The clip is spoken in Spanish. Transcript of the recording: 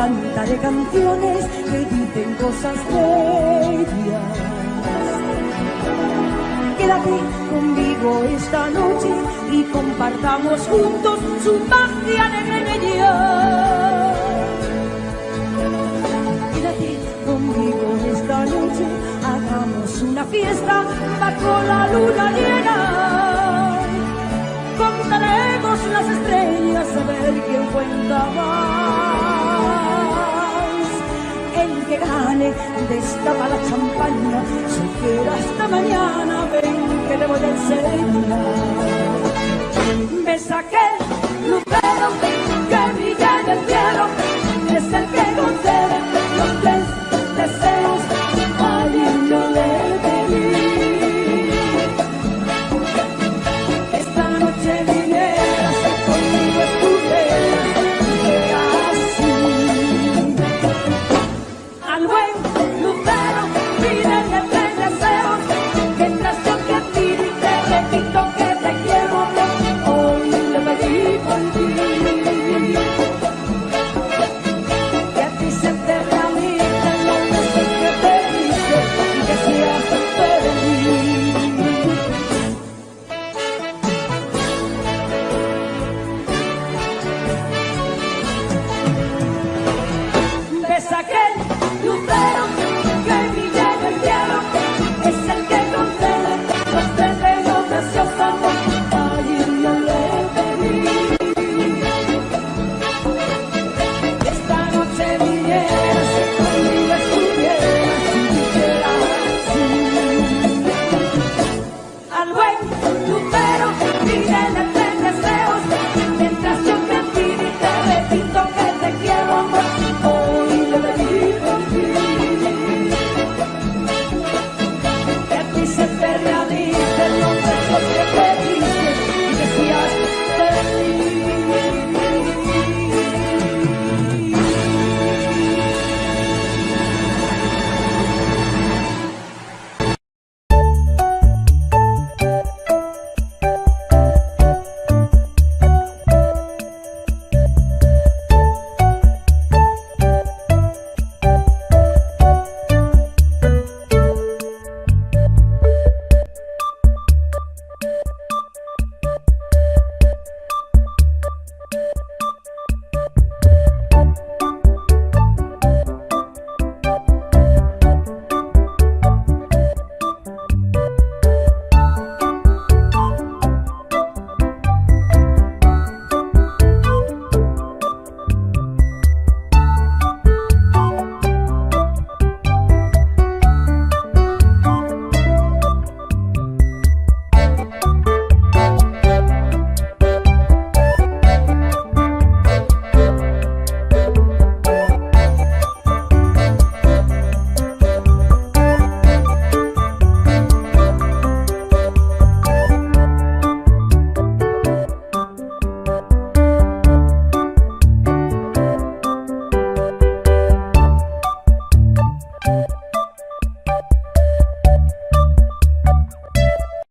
cantaré canciones que dicen cosas bellas. Quédate conmigo esta noche y compartamos juntos su magia negra. Quédate conmigo esta noche, hagamos una fiesta bajo la luna llena. Contaremos las estrellas a ver quién cuenta más. El que gane destapa la champaña, se queda hasta mañana, ven que le voy a enseñar. Ves aquel lucero que brilla en el cielo, es el que concede